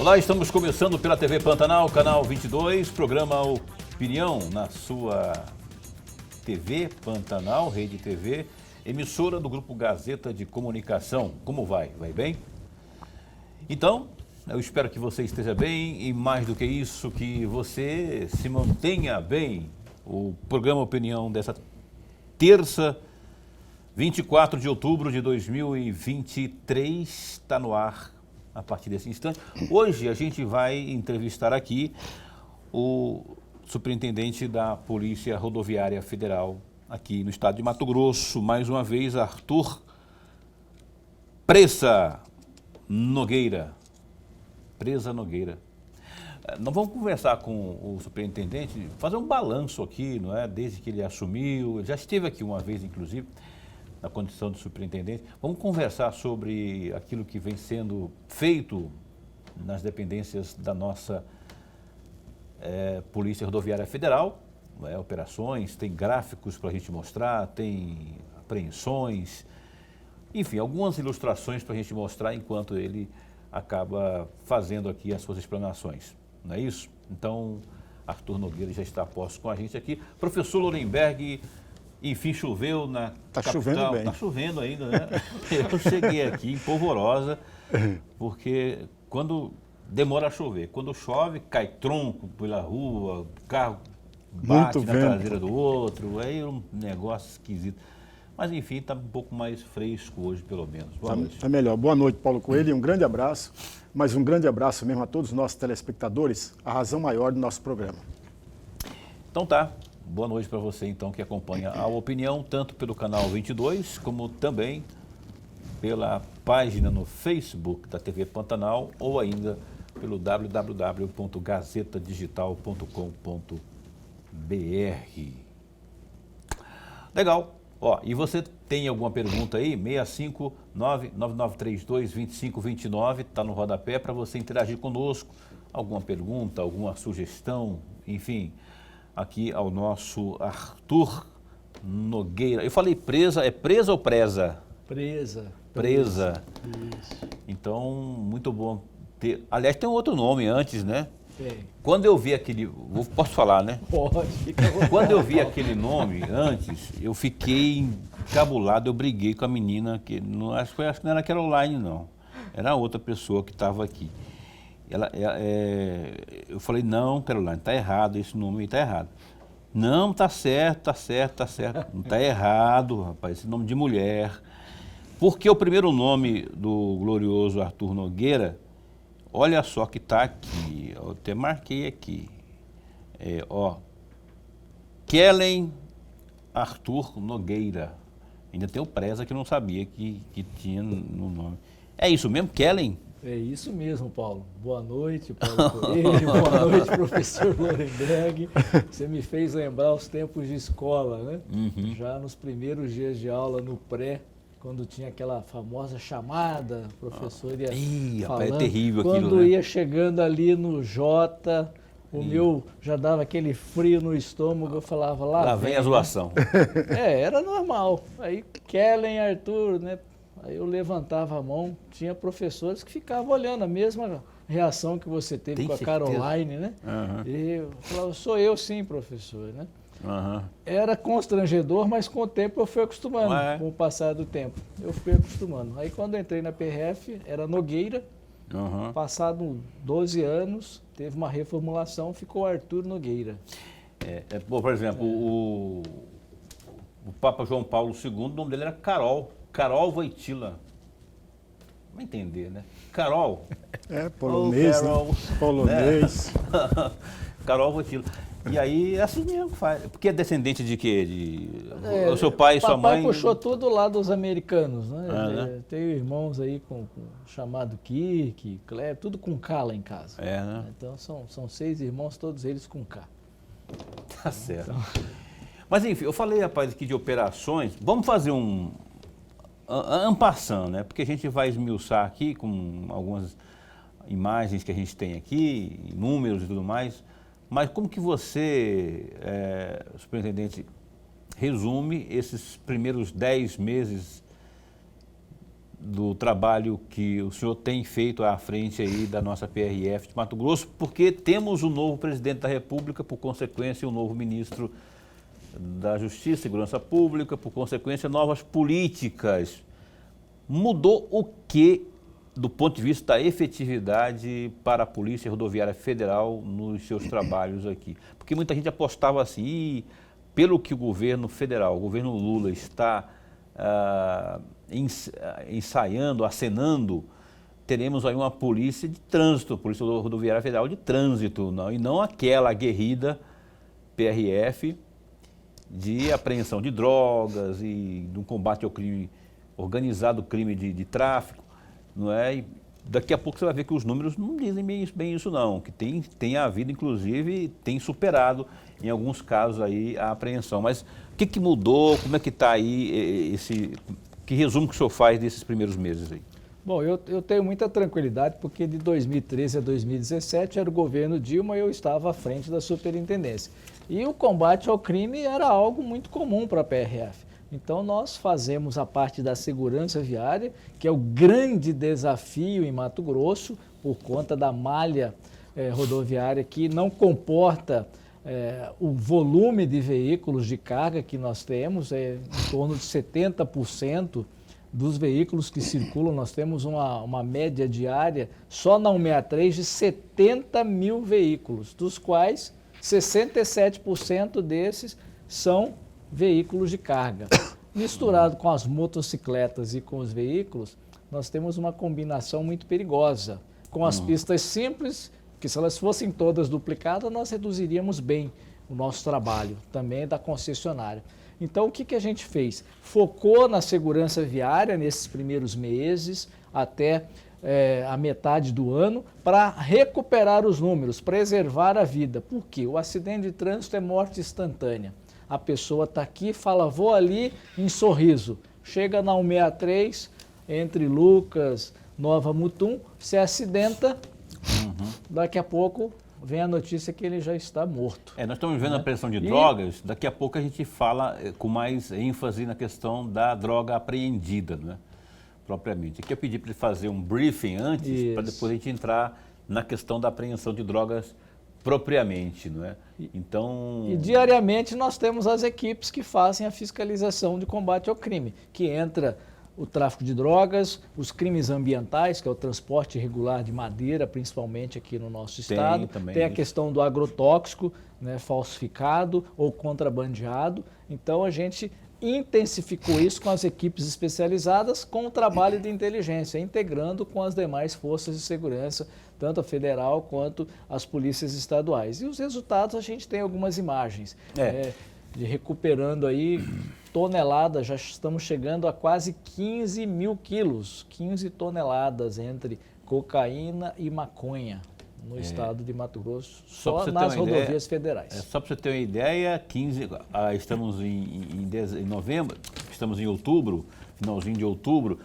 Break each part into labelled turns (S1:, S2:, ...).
S1: Olá, estamos começando pela TV Pantanal, canal 22, programa Opinião na sua TV Pantanal, Rede TV, emissora do Grupo Gazeta de Comunicação. Como vai? Vai bem? Então, eu espero que você esteja bem e, mais do que isso, que você se mantenha bem. O programa Opinião dessa terça, 24 de outubro de 2023, está no ar a partir desse instante. Hoje a gente vai entrevistar aqui o superintendente da Polícia Rodoviária Federal aqui no estado de Mato Grosso, mais uma vez, Arthur Presa Nogueira. Presa Nogueira. Nós vamos conversar com o superintendente, fazer um balanço aqui, não é? Desde que ele assumiu, ele já esteve aqui uma vez, inclusive, na condição de superintendente. Vamos conversar sobre aquilo que vem sendo feito nas dependências da nossa Polícia Rodoviária Federal, operações, tem gráficos para a gente mostrar, tem apreensões, enfim, algumas ilustrações para a gente mostrar enquanto ele acaba fazendo aqui as suas explanações, não é isso? Então, Arthur Nogueira já está a posto com a gente aqui. Professor Lorenberg, enfim, choveu na capital.
S2: Chovendo bem.
S1: Está chovendo ainda, né? Eu cheguei aqui em Polvorosa, porque quando demora a chover, quando chove, cai tronco pela rua, o carro bate na traseira do outro, aí é um negócio esquisito. Mas, enfim, está um pouco mais fresco hoje, pelo menos. Boa noite.
S2: Está melhor. Boa noite, Paulo Coelho, e um grande abraço, mas um grande abraço mesmo a todos os nossos telespectadores, a razão maior do nosso programa.
S1: Então tá. Boa noite para você, então, que acompanha a Opinião, tanto pelo canal 22, como também pela página no Facebook da TV Pantanal, ou ainda pelo www.gazetadigital.com.br. Legal. Ó, e você tem alguma pergunta aí? 659-9932-2529, está no rodapé para você interagir conosco. Alguma pergunta, alguma sugestão, enfim, aqui ao nosso Arthur Nogueira. Eu falei presa, é presa ou presa?
S3: Presa.
S1: Presa.
S3: Isso.
S1: Então, muito bom ter. Aliás, tem um outro nome antes, né?
S3: Tem.
S1: Quando eu vi aquele. Posso falar, né?
S3: Pode.
S1: Quando eu vi aquele nome antes, eu fiquei encabulado, eu briguei com a menina, que não, acho que não era Caroline, não. Era outra pessoa que estava aqui. Eu falei, não, Caroline, está errado, esse nome está errado. Não, está certo, está certo, está certo. Não está errado, rapaz, esse nome de mulher. Porque o primeiro nome do glorioso Arthur Nogueira, olha só que está aqui, eu até marquei aqui. Kellen Arthur Nogueira. Ainda tem o Presa que eu não sabia que tinha no nome. É isso mesmo, Kellen?
S3: É isso mesmo, Paulo. Boa noite, Paulo Coelho. Boa noite, professor Lorenberg. Você me fez lembrar os tempos de escola, né?
S1: Uhum.
S3: Já nos primeiros dias de aula no pré, quando tinha aquela famosa chamada, o professor ia
S1: rapaz,
S3: falando.
S1: é terrível aquilo,
S3: quando
S1: né?
S3: ia chegando ali no J, o meu já dava aquele frio no estômago, eu falava, lá
S1: vem a zoação.
S3: Era normal. Aí, Kellen, Arthur, né? Aí eu levantava a mão, tinha professores que ficavam olhando a mesma reação que você teve
S1: Tem
S3: com a
S1: certeza?
S3: Caroline, né?
S1: Uhum.
S3: E eu falava, sou eu sim, professor, né?
S1: Uhum.
S3: Era constrangedor, mas com o tempo eu fui acostumando, com o passar do tempo. Eu fui acostumando. Aí quando eu entrei na PRF, era Nogueira, passado 12 anos, teve uma reformulação, ficou Arthur Nogueira.
S1: Por exemplo, o Papa João Paulo II, o nome dele era Carol Wojtyla. Vamos entender, né? Carol.
S2: Polonês,
S1: Carol,
S2: né? Polonês.
S1: Né? Carol Wojtyla. E aí é assim mesmo que faz. Porque é descendente de quê? O seu pai e sua mãe?
S3: Papai puxou tudo lá dos americanos, né?
S1: né?
S3: Tenho irmãos aí chamado Kirk, Kleber, tudo com K lá em casa.
S1: Né?
S3: Então são 6 irmãos, todos eles com K.
S1: Tá certo. Então... Mas enfim, eu falei, rapaz, aqui de operações. Vamos fazer um en passant, né? Porque a gente vai esmiuçar aqui com algumas imagens que a gente tem aqui, números e tudo mais. Mas como que você, superintendente, resume esses primeiros 10 meses do trabalho que o senhor tem feito à frente aí da nossa PRF de Mato Grosso, porque temos um novo presidente da República, por consequência, um novo ministro da Justiça e Segurança Pública, por consequência, novas políticas. Mudou o que do ponto de vista da efetividade para a Polícia Rodoviária Federal nos seus trabalhos aqui? Porque muita gente apostava assim, e pelo que o governo federal, o governo Lula está ensaiando, acenando, teremos aí uma polícia de trânsito, Polícia Rodoviária Federal de trânsito, não, e não aquela aguerrida PRF de apreensão de drogas e de um combate ao crime organizado, crime de tráfico, não é? E daqui a pouco você vai ver que os números não dizem bem isso não, que tem havido, inclusive, tem superado em alguns casos aí a apreensão. Mas o que mudou, como é que está aí que resumo que o senhor faz desses primeiros meses aí?
S3: Bom, eu tenho muita tranquilidade porque de 2013 a 2017 era o governo Dilma e eu estava à frente da superintendência. E o combate ao crime era algo muito comum para a PRF. Então nós fazemos a parte da segurança viária, que é o grande desafio em Mato Grosso, por conta da malha rodoviária que não comporta o volume de veículos de carga que nós temos, em torno de 70% dos veículos que circulam, nós temos uma média diária só na 163 de 70 mil veículos, dos quais 67% desses são veículos de carga. Misturado com as motocicletas e com os veículos, nós temos uma combinação muito perigosa. Com as pistas simples, que se elas fossem todas duplicadas, nós reduziríamos bem o nosso trabalho, também da concessionária. Então, o que a gente fez? Focou na segurança viária nesses primeiros meses, até a metade do ano, para recuperar os números, preservar a vida. Por quê? O acidente de trânsito é morte instantânea. A pessoa está aqui, fala, vou ali em Sorriso. Chega na 163, entre Lucas, Nova Mutum, se acidenta, daqui a pouco vem a notícia que ele já está morto.
S1: Nós estamos vendo a apreensão de drogas, daqui a pouco a gente fala com mais ênfase na questão da droga apreendida, né? Propriamente. Aqui eu pedi para ele fazer um briefing antes, para depois a gente entrar na questão da apreensão de drogas propriamente, não é? Então...
S3: E diariamente nós temos as equipes que fazem a fiscalização de combate ao crime, que entra o tráfico de drogas, os crimes ambientais, que é o transporte irregular de madeira, principalmente aqui no nosso estado. Tem a questão do agrotóxico, né, falsificado ou contrabandeado. Então a gente intensificou isso com as equipes especializadas, com o trabalho de inteligência, integrando com as demais forças de segurança, tanto a federal quanto as polícias estaduais. E os resultados, a gente tem algumas imagens, de recuperando aí toneladas, já estamos chegando a quase 15 mil quilos, 15 toneladas entre cocaína e maconha no estado de Mato Grosso, só nas rodovias federais.
S1: Só para você ter uma ideia, estamos em novembro, estamos em outubro, finalzinho de outubro.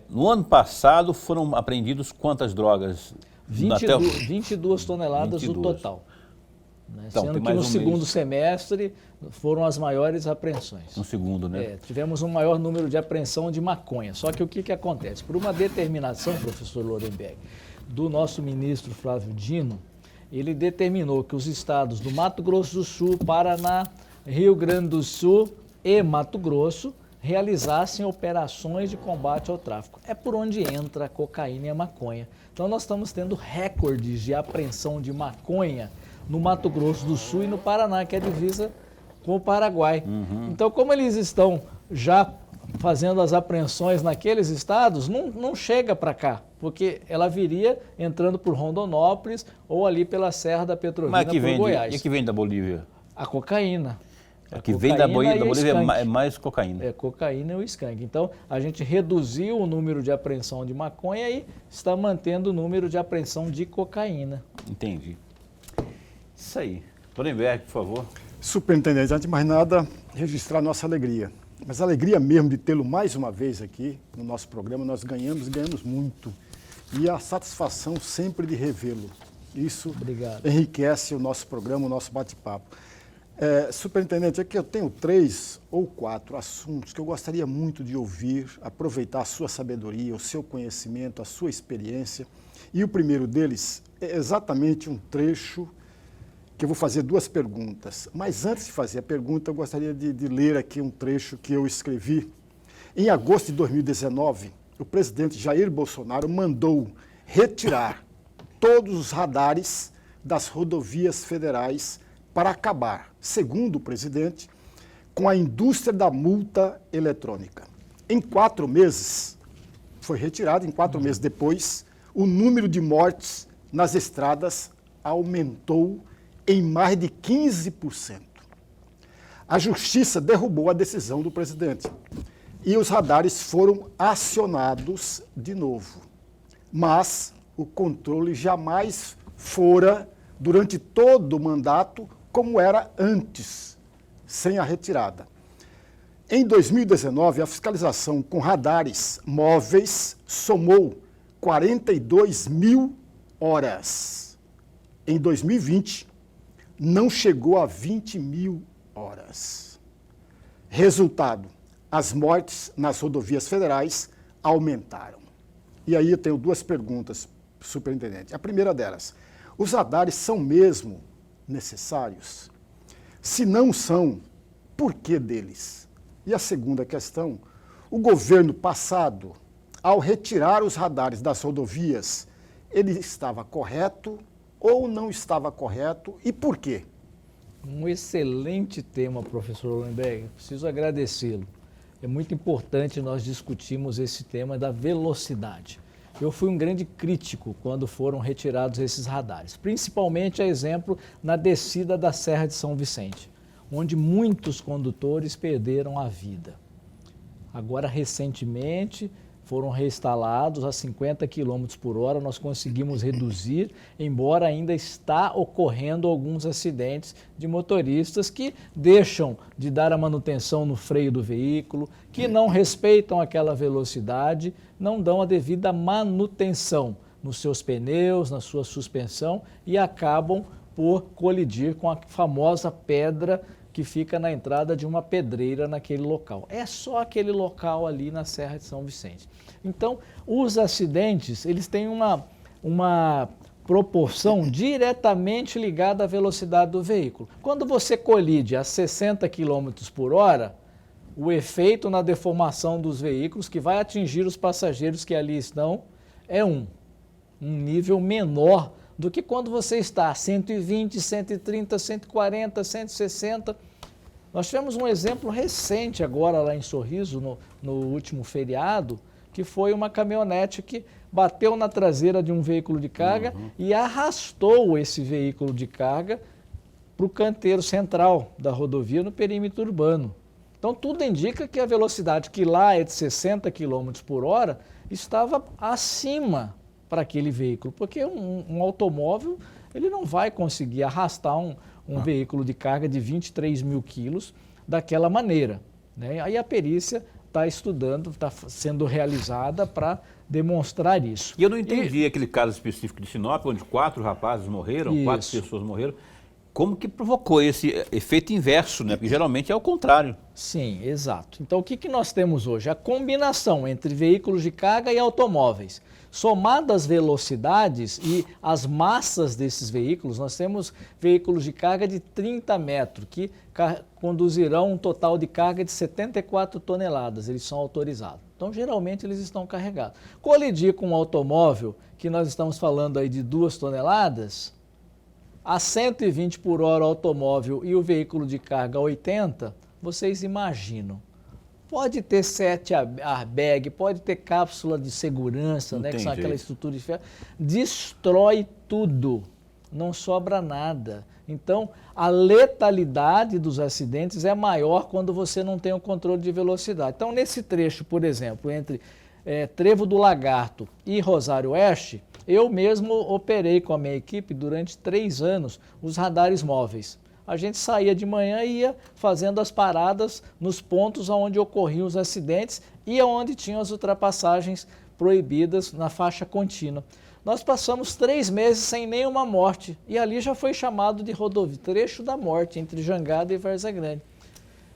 S1: No ano passado foram apreendidos quantas drogas?
S3: 22 toneladas no total. Né?
S1: Então,
S3: sendo que no segundo semestre foram as maiores apreensões.
S1: No segundo, né?
S3: Tivemos um maior número de apreensão de maconha. Só que o que acontece? Por uma determinação, professor Lorenberg, do nosso ministro Flávio Dino, ele determinou que os estados do Mato Grosso do Sul, Paraná, Rio Grande do Sul e Mato Grosso realizassem operações de combate ao tráfico. É por onde entra a cocaína e a maconha. Então nós estamos tendo recordes de apreensão de maconha no Mato Grosso do Sul e no Paraná, que é a divisa com o Paraguai. Então, como eles estão já fazendo as apreensões naqueles estados, não chega para cá, porque ela viria entrando por Rondonópolis ou ali pela Serra da Petrovina por Goiás.
S1: E que vem da Bolívia?
S3: A cocaína.
S1: A que vem da Bolívia é mais cocaína.
S3: É cocaína e o skunk. Então, a gente reduziu o número de apreensão de maconha e está mantendo o número de apreensão de cocaína.
S1: Entendi. Isso aí. Lorenberg, por favor.
S2: Superintendente, antes de mais nada, registrar nossa alegria. Mas a alegria mesmo de tê-lo mais uma vez aqui no nosso programa, nós ganhamos muito. E a satisfação sempre de revê-lo. Isso enriquece o nosso programa, o nosso bate-papo. Superintendente, aqui eu tenho 3 ou 4 assuntos que eu gostaria muito de ouvir, aproveitar a sua sabedoria, o seu conhecimento, a sua experiência. E o primeiro deles é exatamente um trecho que eu vou fazer 2 perguntas. Mas antes de fazer a pergunta, eu gostaria de ler aqui um trecho que eu escrevi. Em agosto de 2019, o presidente Jair Bolsonaro mandou retirar todos os radares das rodovias federais para acabar, segundo o presidente, com a indústria da multa eletrônica. Em 4 meses, foi retirado, em 4 meses depois, o número de mortes nas estradas aumentou em mais de 15%. A justiça derrubou a decisão do presidente e os radares foram acionados de novo. Mas o controle jamais fora, durante todo o mandato, como era antes, sem a retirada. Em 2019, a fiscalização com radares móveis somou 42 mil horas. Em 2020, não chegou a 20 mil horas. Resultado, as mortes nas rodovias federais aumentaram. E aí eu tenho 2 perguntas, superintendente. A primeira delas, os radares são mesmo necessários? Se não são, por que deles? E a segunda questão, o governo passado, ao retirar os radares das rodovias, ele estava correto ou não estava correto e por quê?
S3: Um excelente tema, professor Hollenberg. Preciso agradecê-lo. É muito importante nós discutirmos esse tema da velocidade. Eu fui um grande crítico quando foram retirados esses radares, principalmente a exemplo na descida da Serra de São Vicente, onde muitos condutores perderam a vida. Agora, recentemente, foram reinstalados a 50 km por hora, nós conseguimos reduzir, embora ainda está ocorrendo alguns acidentes de motoristas que deixam de dar a manutenção no freio do veículo, que não respeitam aquela velocidade, não dão a devida manutenção nos seus pneus, na sua suspensão e acabam por colidir com a famosa pedra que fica na entrada de uma pedreira naquele local. É só aquele local ali na Serra de São Vicente. Então, os acidentes, eles têm uma proporção diretamente ligada à velocidade do veículo. Quando você colide a 60 km por hora, o efeito na deformação dos veículos que vai atingir os passageiros que ali estão é um nível menor do que quando você está a 120, 130, 140, 160. Nós tivemos um exemplo recente agora lá em Sorriso, no último feriado, que foi uma caminhonete que bateu na traseira de um veículo de carga e arrastou esse veículo de carga para o canteiro central da rodovia no perímetro urbano. Então tudo indica que a velocidade que lá é de 60 km por hora estava acima para aquele veículo, porque um automóvel ele não vai conseguir arrastar um veículo de carga de 23 mil quilos daquela maneira, né? Aí a perícia está estudando, está sendo realizada para demonstrar isso.
S1: E eu não entendi aquele caso específico de Sinop, onde 4 rapazes morreram, 4 pessoas morreram. Como que provocou esse efeito inverso, né? Porque geralmente é o contrário.
S3: Sim, exato. Então o que nós temos hoje? A combinação entre veículos de carga e automóveis. Somadas as velocidades e as massas desses veículos, nós temos veículos de carga de 30 metros, que conduzirão um total de carga de 74 toneladas, eles são autorizados. Então, geralmente, eles estão carregados. Colidir com um automóvel, que nós estamos falando aí de 2 toneladas, a 120 por hora o automóvel e o veículo de carga a 80, vocês imaginam. Pode ter 7 airbag, pode ter cápsula de segurança, né, que são aquela estrutura de ferro, destrói tudo, não sobra nada. Então, a letalidade dos acidentes é maior quando você não tem o controle de velocidade. Então, nesse trecho, por exemplo, entre Trevo do Lagarto e Rosário Oeste, eu mesmo operei com a minha equipe durante 3 anos os radares móveis. A gente saía de manhã e ia fazendo as paradas nos pontos onde ocorriam os acidentes e onde tinham as ultrapassagens proibidas na faixa contínua. Nós passamos 3 meses sem nenhuma morte, e ali já foi chamado de rodovia, trecho da morte, entre Jangada e Várzea Grande.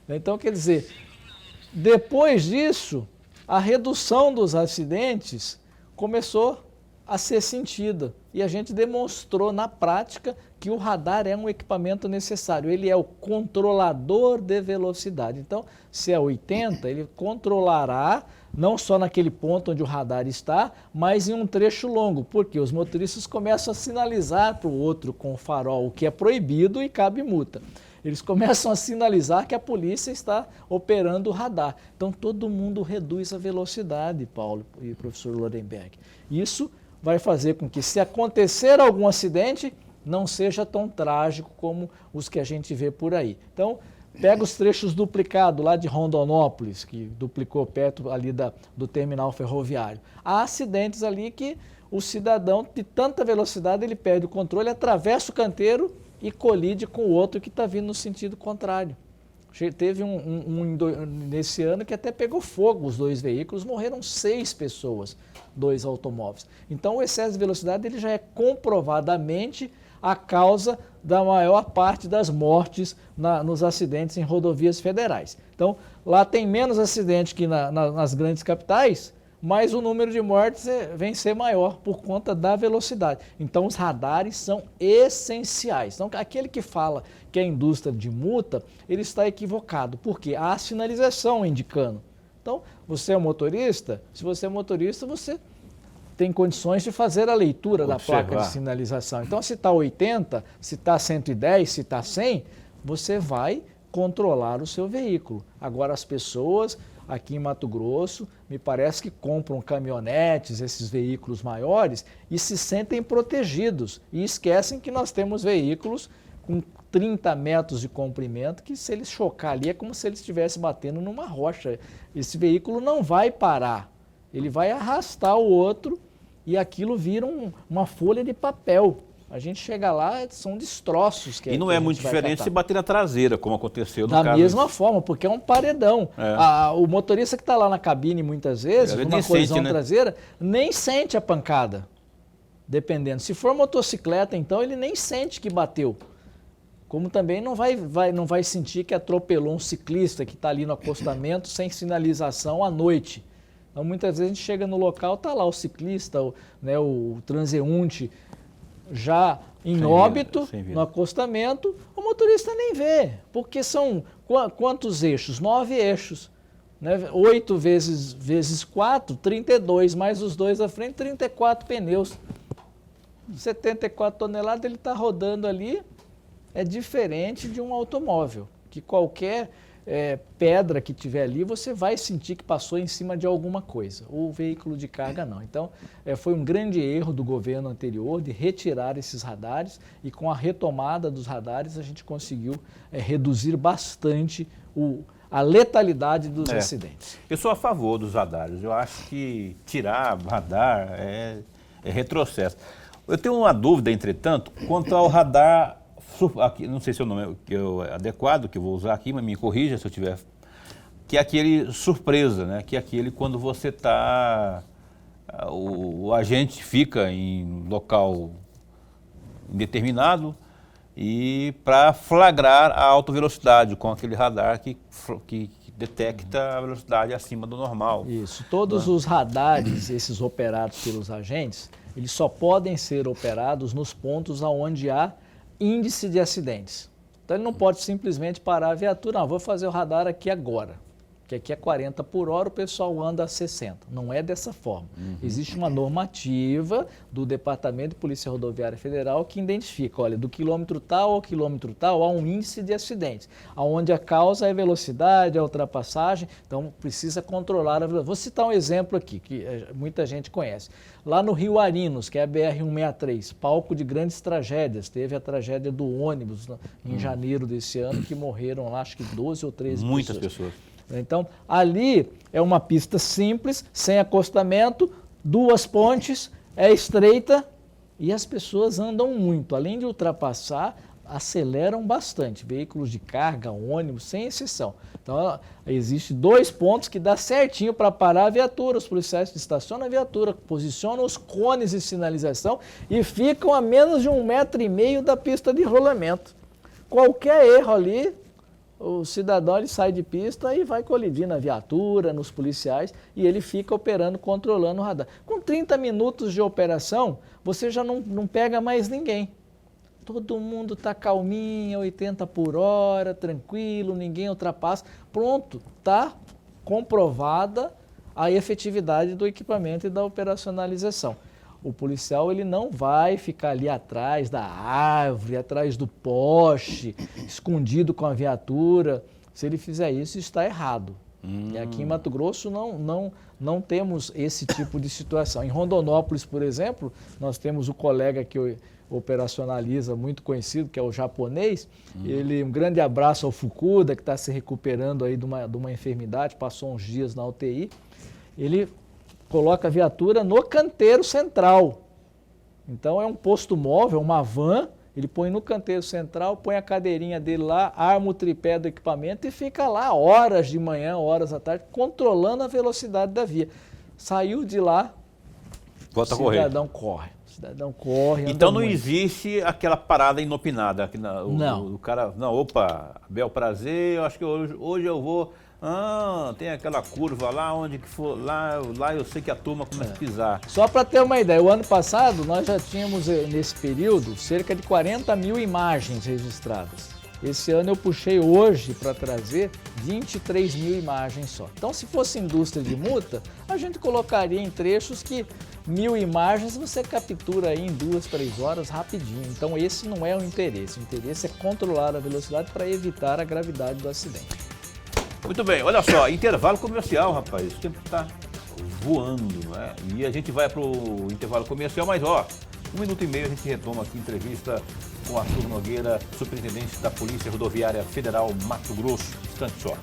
S3: Então, quer dizer, depois disso, a redução dos acidentes começou a ser sentida, e a gente demonstrou na prática que o radar é um equipamento necessário, ele é o controlador de velocidade. Então, se é 80, ele controlará não só naquele ponto onde o radar está, mas em um trecho longo, porque os motoristas começam a sinalizar para o outro com o farol, o que é proibido e cabe multa. Eles começam a sinalizar que a polícia está operando o radar. Então, todo mundo reduz a velocidade, Paulo e professor Lorenberg. Isso vai fazer com que, se acontecer algum acidente, não seja tão trágico como os que a gente vê por aí. Então, pega os trechos duplicados lá de Rondonópolis, que duplicou perto ali do terminal ferroviário. Há acidentes ali que o cidadão, de tanta velocidade, ele perde o controle, atravessa o canteiro e colide com o outro que está vindo no sentido contrário. Teve nesse ano que até pegou fogo os 2 veículos, morreram 6 pessoas, 2 automóveis. Então, o excesso de velocidade ele já é comprovadamente a causa da maior parte das mortes nos acidentes em rodovias federais. Então, lá tem menos acidentes que nas grandes capitais, mas o número de mortes vem ser maior por conta da velocidade. Então, os radares são essenciais. Então, aquele que fala que é indústria de multa, ele está equivocado, porque há sinalização indicando. Então, você é motorista, se você é motorista, você tem condições de fazer a leitura da placa de sinalização. Então, se está 80, se está 110, se está 100, você vai controlar o seu veículo. Agora, as pessoas aqui em Mato Grosso, me parece que compram caminhonetes, esses veículos maiores, e se sentem protegidos. E esquecem que nós temos veículos com 30 metros de comprimento, que se eles chocar ali, é como se ele estivesse batendo numa rocha. Esse veículo não vai parar, ele vai arrastar o outro, e aquilo vira uma folha de papel. A gente chega lá, são destroços.
S1: E não é muito diferente se bater na traseira, como aconteceu no
S3: caso. Da mesma
S1: disso.
S3: forma, porque é um paredão. O motorista que está lá na cabine, muitas vezes, numa colisão traseira, nem sente a pancada, dependendo. Se for motocicleta, então, ele nem sente que bateu. Como também não vai sentir que atropelou um ciclista que está ali no acostamento sem sinalização à noite. Então, muitas vezes a gente chega no local, está lá o ciclista, o transeunte, já em óbito, no acostamento, o motorista nem vê, porque são quantos eixos? 9 eixos. 8 vezes 4, 32, mais os 2 à frente, 34 pneus. 74 toneladas, ele está rodando ali, é diferente de um automóvel, que qualquer pedra que tiver ali, você vai sentir que passou em cima de alguma coisa. O veículo de carga não. Então, foi um grande erro do governo anterior de retirar esses radares, e com a retomada dos radares a gente conseguiu reduzir bastante a letalidade dos acidentes.
S1: Eu sou a favor dos radares. Eu acho que tirar radar é retrocesso. Eu tenho uma dúvida, entretanto, quanto ao radar. Aqui, não sei se é o nome adequado que eu vou usar aqui, mas me corrija se eu tiver. Que é aquele surpresa, né? Que é aquele quando você está. O agente fica em local indeterminado e para flagrar a alta velocidade com aquele radar que detecta a velocidade acima do normal.
S3: Isso. Todos os radares, esses operados pelos agentes, eles só podem ser operados nos pontos onde há índice de acidentes. Então ele não pode simplesmente parar a viatura, não, vou fazer o radar aqui agora, que aqui é 40 por hora, o pessoal anda a 60. Não é dessa forma. Existe uma normativa do Departamento de Polícia Rodoviária Federal que identifica, olha, do quilômetro tal ao quilômetro tal há um índice de acidentes, onde a causa é velocidade, a ultrapassagem, então precisa controlar a velocidade. Vou citar um exemplo aqui, que muita gente conhece. Lá no Rio Arinos, que é a BR-163, palco de grandes tragédias, teve a tragédia do ônibus em janeiro desse ano, que morreram lá, acho que 12 ou 13 pessoas.
S1: Muitas pessoas.
S3: Então, ali é uma pista simples, sem acostamento, 2 pontes, é estreita e as pessoas andam muito. Além de ultrapassar, aceleram bastante, veículos de carga, ônibus, sem exceção. Então, existe 2 pontos que dá certinho para parar a viatura. Os policiais estacionam a viatura, posicionam os cones de sinalização e ficam a menos de 1,5 metro da pista de rolamento. Qualquer erro ali, o cidadão ele sai de pista e vai colidir na viatura, nos policiais, e ele fica operando, controlando o radar. Com 30 minutos de operação, você já não pega mais ninguém. Todo mundo está calminho, 80 por hora, tranquilo, ninguém ultrapassa. Pronto, está comprovada a efetividade do equipamento e da operacionalização. O policial ele não vai ficar ali atrás da árvore, atrás do poste, escondido com a viatura. Se ele fizer isso, está errado. E aqui em Mato Grosso não temos esse tipo de situação. Em Rondonópolis, por exemplo, nós temos o colega que operacionaliza, muito conhecido, que é o japonês. Ele, um grande abraço ao Fukuda, que está se recuperando aí de uma enfermidade, passou uns dias na UTI. Ele coloca a viatura no canteiro central. Então é um posto móvel, uma van, ele põe no canteiro central, põe a cadeirinha dele lá, arma o tripé do equipamento e fica lá horas de manhã, horas à tarde, controlando a velocidade da via. Saiu de lá, o cidadão corre. Cidadão corre.
S1: Então não existe aquela parada inopinada. Não. O cara, não, opa, bel prazer, eu acho que hoje eu vou. Tem aquela curva lá onde que for, lá eu sei que a turma começa a pisar.
S3: Só para ter uma ideia, o ano passado nós já tínhamos nesse período cerca de 40 mil imagens registradas. Esse ano eu puxei hoje para trazer 23 mil imagens só. Então, se fosse indústria de multa, a gente colocaria em trechos que 1000 imagens você captura aí em 2, 3 horas rapidinho. Então, esse não é o interesse. O interesse é controlar a velocidade para evitar a gravidade do acidente.
S1: Muito bem, olha só, intervalo comercial, rapaz. O tempo está voando, né? E a gente vai para o intervalo comercial, mas 1 minuto e meio a gente retoma aqui a entrevista com Arthur Nogueira, superintendente da Polícia Rodoviária Federal Mato Grosso. Instante só.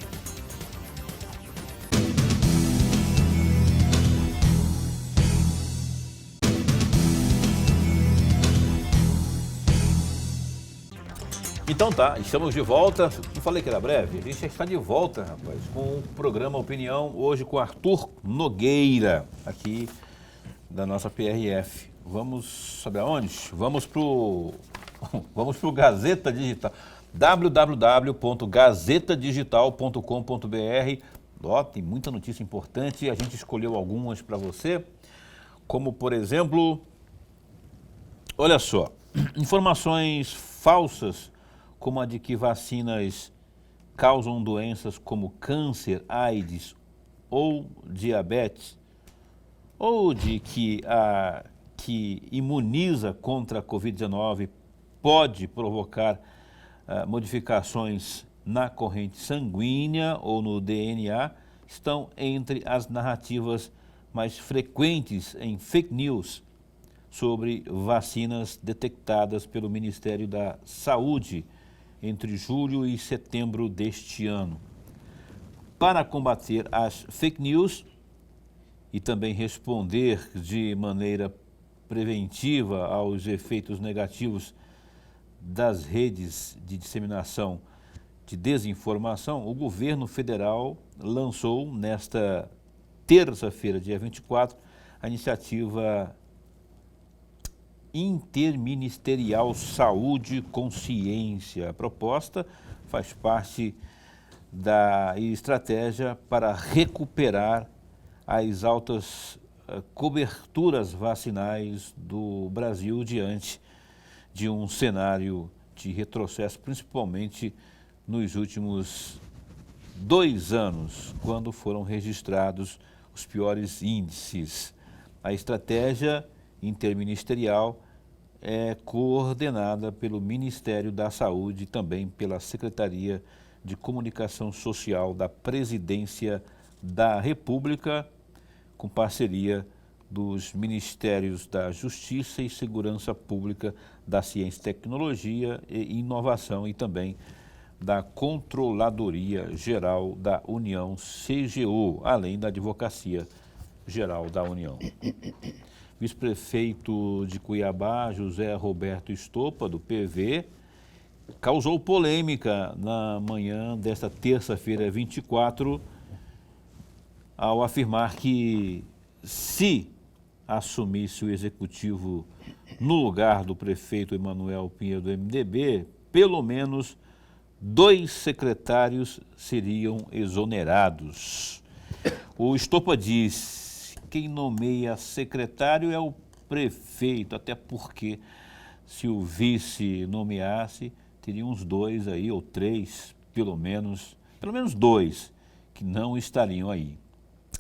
S1: Então tá, estamos de volta. Não falei que era breve? A gente já está de volta, rapaz, com o programa Opinião, hoje com Arthur Nogueira, aqui da nossa PRF. Vamos saber aonde? Vamos pro Gazeta Digital, www.gazetadigital.com.br. Tem muita notícia importante, a gente escolheu algumas para você, como por exemplo, olha só, informações falsas como a de que vacinas causam doenças como câncer, AIDS ou diabetes, ou de que a que imuniza contra a Covid-19 pode provocar modificações na corrente sanguínea ou no DNA, estão entre as narrativas mais frequentes em fake news sobre vacinas detectadas pelo Ministério da Saúde entre julho e setembro deste ano. Para combater as fake news e também responder de maneira preventiva aos efeitos negativos das redes de disseminação de desinformação, o governo federal lançou nesta terça-feira, dia 24, a iniciativa interministerial Saúde e Consciência. A proposta faz parte da estratégia para recuperar as altas coberturas vacinais do Brasil diante de um cenário de retrocesso, principalmente nos últimos 2 anos, quando foram registrados os piores índices. A estratégia interministerial é coordenada pelo Ministério da Saúde e também pela Secretaria de Comunicação Social da Presidência da República, com parceria dos Ministérios da Justiça e Segurança Pública, da Ciência e Tecnologia e Inovação e também da Controladoria Geral da União, CGU, além da Advocacia Geral da União. Vice-prefeito de Cuiabá, José Roberto Estopa, do PV, causou polêmica na manhã desta terça-feira, 24, ao afirmar que se assumisse o executivo no lugar do prefeito Emanuel Pinheiro do MDB, pelo menos 2 secretários seriam exonerados. O Estopa diz: quem nomeia secretário é o prefeito, até porque se o vice nomeasse, teria uns 2 aí, ou 3, pelo menos 2, que não estariam aí,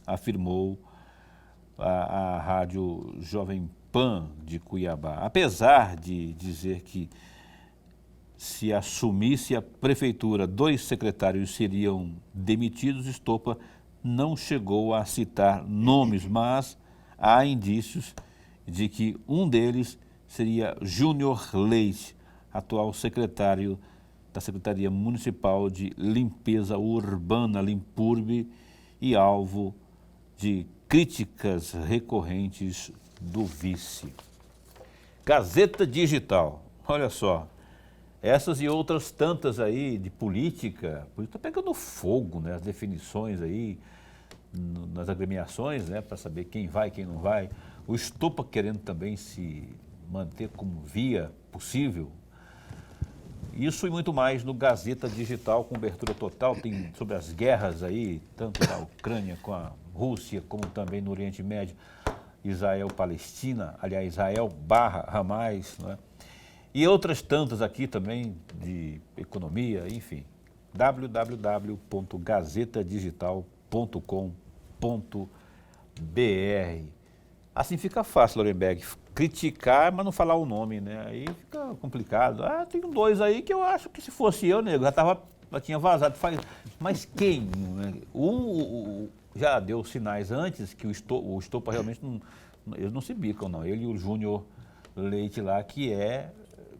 S1: afirmou a Rádio Jovem Pan de Cuiabá. Apesar de dizer que se assumisse a prefeitura, 2 secretários seriam demitidos, Estopa não chegou a citar nomes, mas há indícios de que um deles seria Júnior Leite, atual secretário da Secretaria Municipal de Limpeza Urbana, Limpurbe, e alvo de críticas recorrentes do vice. Gazeta Digital, olha só, essas e outras tantas aí de política, está pegando fogo, né, as definições aí, nas agremiações, né, para saber quem vai, quem não vai. O Estopa querendo também se manter como via possível. Isso e muito mais no Gazeta Digital, cobertura total, tem sobre as guerras aí, tanto da Ucrânia com a Rússia, como também no Oriente Médio, Israel-Palestina, aliás, Israel/Hamas, né? E outras tantas aqui também de economia, enfim, www.gazetadigital.com.br. Assim fica fácil, Lorenberg, criticar, mas não falar o nome, né? Aí fica complicado. Ah, tem 2 aí que eu acho que se fosse eu, nego, já tinha vazado. Mas quem? Já deu sinais antes que o Estopa realmente eles não se bicam, não. Ele e o Júnior Leite lá, que é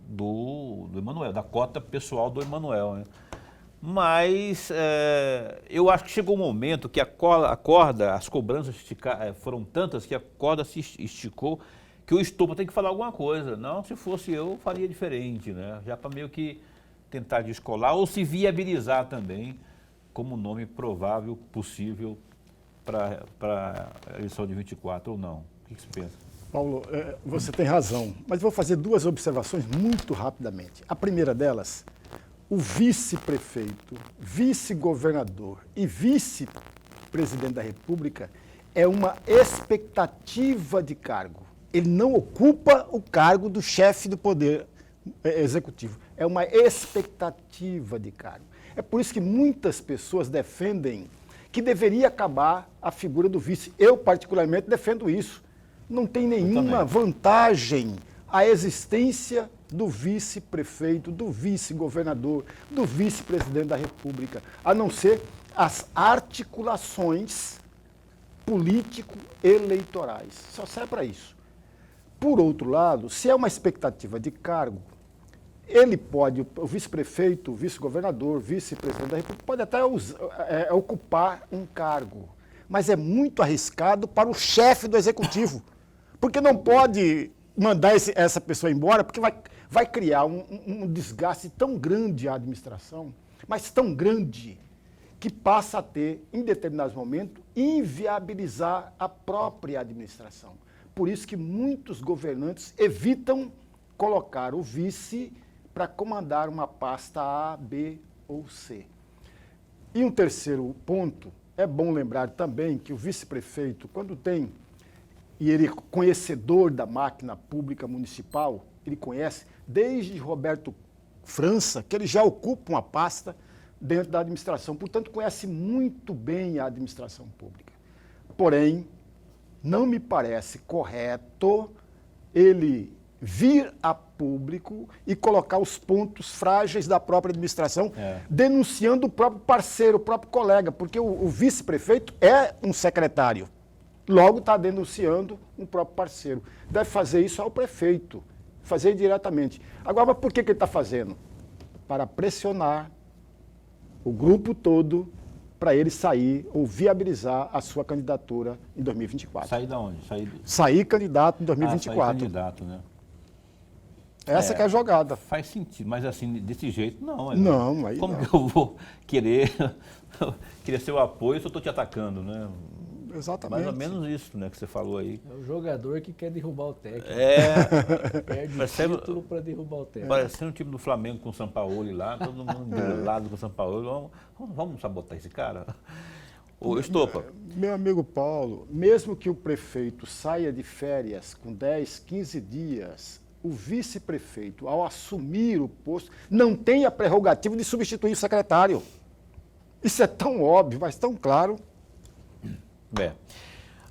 S1: do Emanuel, da cota pessoal do Emanuel, né? Mas eu acho que chegou um momento que a corda, as cobranças foram tantas que a corda se esticou, que o Estopa tem que falar alguma coisa. Não, se fosse eu, faria diferente, né? Já para meio que tentar descolar ou se viabilizar também como nome provável, possível para a eleição de 24 ou não. O que você pensa?
S2: Paulo, você tem razão, mas vou fazer 2 observações muito rapidamente. A primeira delas, o vice-prefeito, vice-governador e vice-presidente da República é uma expectativa de cargo. Ele não ocupa o cargo do chefe do Poder Executivo. É uma expectativa de cargo. É por isso que muitas pessoas defendem que deveria acabar a figura do vice. Eu, particularmente, defendo isso. Não tem nenhuma vantagem a existência do vice-prefeito, do vice-governador, do vice-presidente da República, a não ser as articulações político-eleitorais. Só serve para isso. Por outro lado, se é uma expectativa de cargo, ele pode, o vice-prefeito, o vice-governador, vice-presidente da República, pode até ocupar um cargo, mas é muito arriscado para o chefe do executivo, porque não pode mandar essa pessoa embora, porque vai criar um desgaste tão grande à administração, mas tão grande, que passa a ter, em determinados momentos, inviabilizar a própria administração. Por isso que muitos governantes evitam colocar o vice para comandar uma pasta A, B ou C. E um terceiro ponto, é bom lembrar também que o vice-prefeito, quando tem, e ele é conhecedor da máquina pública municipal, ele conhece desde Roberto França, que ele já ocupa uma pasta dentro da administração, portanto conhece muito bem a administração pública. Porém, não me parece correto ele vir a público e colocar os pontos frágeis da própria administração, denunciando o próprio parceiro, o próprio colega, porque o vice-prefeito é um secretário, logo está denunciando um próprio parceiro. Deve fazer isso ao prefeito, fazer diretamente. Agora, por que ele está fazendo? Para pressionar o grupo todo para ele sair ou viabilizar a sua candidatura em 2024.
S1: Sair da onde?
S2: Sair candidato em 2024.
S1: Sair candidato, né?
S2: Essa que é a jogada.
S1: Faz sentido, mas assim, desse jeito, não.
S2: Não, aí
S1: como
S2: não.
S1: que eu vou querer seu apoio se eu estou te atacando, né?
S2: Exatamente.
S1: Mais ou menos isso, né, que você falou aí.
S3: É o jogador que quer derrubar o técnico. Perde
S1: Percebe,
S3: título para derrubar o técnico.
S1: Parecendo o time do Flamengo com o Sampaoli lá, todo mundo do lado com o Sampaoli. Vamos sabotar esse cara? Ô, Estopa.
S2: Meu amigo Paulo, mesmo que o prefeito saia de férias com 10, 15 dias, o vice-prefeito, ao assumir o posto, não tem a prerrogativa de substituir o secretário. Isso é tão óbvio, mas tão claro.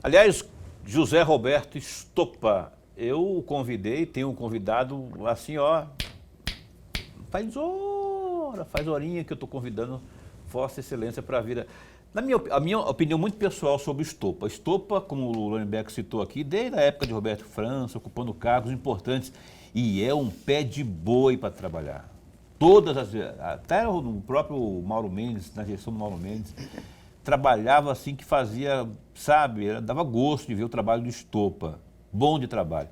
S1: Aliás, José Roberto Estopa, eu o convidei, tenho um convidado assim, ó, faz horinha que eu estou convidando Vossa Excelência para vir. A minha opinião muito pessoal sobre o Estopa. Estopa, como o Lorenberg citou aqui, desde a época de Roberto França, ocupando cargos importantes, e é um pé de boi para trabalhar. Até no próprio Mauro Mendes, na gestão do Mauro Mendes, trabalhava assim que fazia, sabe, dava gosto de ver o trabalho do Estopa, bom de trabalho.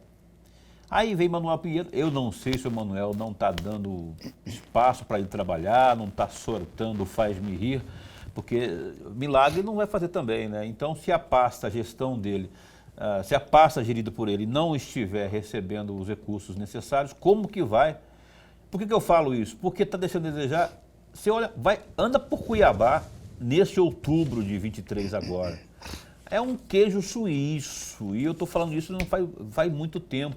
S1: Aí vem Manuel Pinheiro, eu não sei se o Manuel não está dando espaço para ele trabalhar, não está sortando, faz-me rir, porque milagre não vai fazer também, né? Então, se a pasta, a gestão dele, se a pasta gerida por ele não estiver recebendo os recursos necessários, como que vai? Por que eu falo isso? Porque está deixando a desejar. Você olha, anda por Cuiabá, nesse outubro de 23 agora. É um queijo suíço, e eu estou falando isso não faz muito tempo,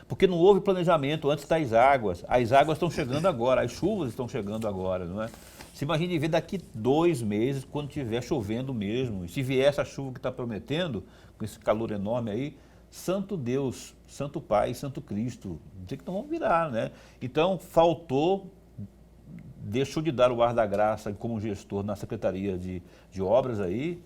S1: porque não houve planejamento antes das águas. As águas estão chegando agora, as chuvas estão chegando agora, não é? Se imagine ver daqui 2 meses, quando estiver chovendo mesmo, e se vier essa chuva que está prometendo, com esse calor enorme aí, santo Deus, santo Pai, santo Cristo, não sei que não vão virar, né? Então, deixou de dar o ar da graça como gestor na Secretaria de Obras aí,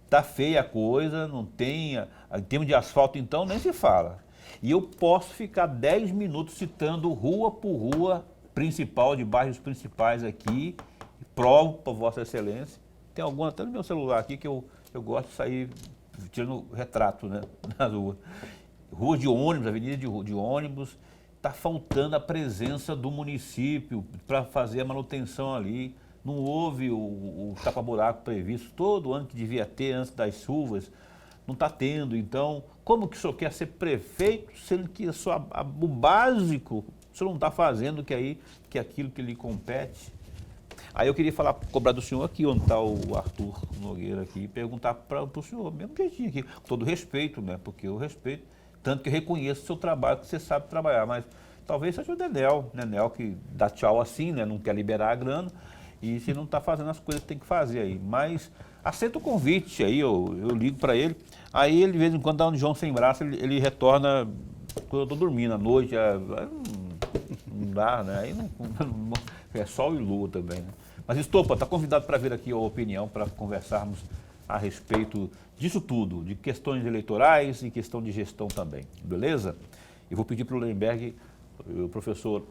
S1: tá feia a coisa, não tem, em termos de asfalto então, nem se fala. E eu posso ficar 10 minutos citando rua por rua principal, de bairros principais aqui, provo para Vossa Excelência. Tem alguma até no meu celular aqui que eu gosto de sair tirando retrato, né, na rua. Ruas de ônibus, avenida de ônibus, está faltando a presença do município para fazer a manutenção ali. Não houve o tapa-buraco previsto todo ano que devia ter antes das chuvas, não está tendo. Então, como que o senhor quer ser prefeito, sendo que o básico o senhor não está fazendo que aquilo que lhe compete? Aí eu queria cobrar do senhor aqui, onde está o Arthur Nogueira aqui, e perguntar para o senhor, mesmo jeitinho aqui, com todo respeito, né? Porque eu respeito, tanto que eu reconheço o seu trabalho, que você sabe trabalhar, mas talvez seja o Nenel que dá tchau assim, né? Não quer liberar a grana, e se não está fazendo as coisas que tem que fazer aí. Mas aceita o convite aí, eu ligo para ele, aí ele de vez em quando dá um João sem braço, ele retorna quando eu estou dormindo à noite, não dá, né? Aí é sol e lua também, né? Mas Estopa, está convidado para vir aqui a opinião, para conversarmos a respeito disso tudo, de questões eleitorais e questão de gestão também, beleza? Eu vou pedir para o Lorenberg, o professor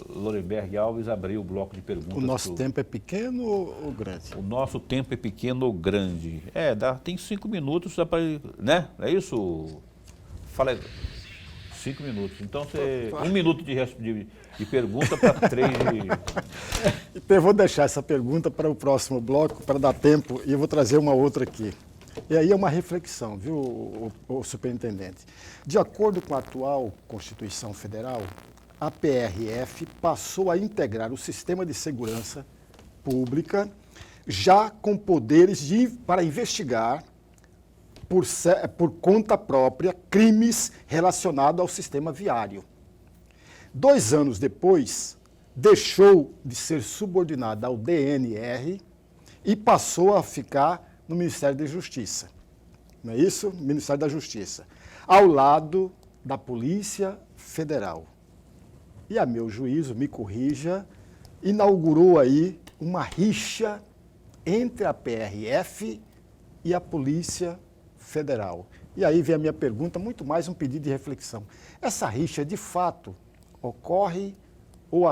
S1: Lorenberg Alves, abrir o bloco de perguntas.
S2: O nosso tempo é pequeno ou grande?
S1: O nosso tempo é pequeno ou grande? Tem 5 minutos, dá para, né? É isso? Fala aí. 5 minutos. Então, 1 minuto de pergunta para 3 de...
S2: Então, eu vou deixar essa pergunta para o próximo bloco, para dar tempo, e eu vou trazer uma outra aqui. E aí é uma reflexão, viu, o superintendente? De acordo com a atual Constituição Federal, a PRF passou a integrar o sistema de segurança pública já com poderes para investigar por conta própria crimes relacionados ao sistema viário. 2 anos depois, deixou de ser subordinada ao DNR e passou a ficar no Ministério da Justiça. Não é isso? Ministério da Justiça. Ao lado da Polícia Federal. E, a meu juízo, me corrija, inaugurou aí uma rixa entre a PRF e a Polícia Federal. E aí vem a minha pergunta, muito mais um pedido de reflexão. Essa rixa, de fato, ocorre ou,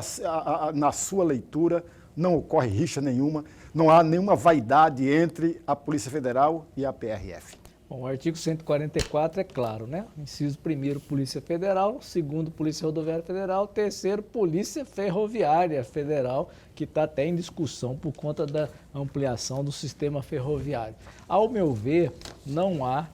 S2: na sua leitura, não ocorre rixa nenhuma, não há nenhuma vaidade entre a Polícia Federal e a PRF?
S3: Bom, o artigo 144 é claro, né? Inciso 1º, Polícia Federal, 2º, Polícia Rodoviária Federal, 3º, Polícia Ferroviária Federal, que está até em discussão por conta da ampliação do sistema ferroviário. Ao meu ver, não há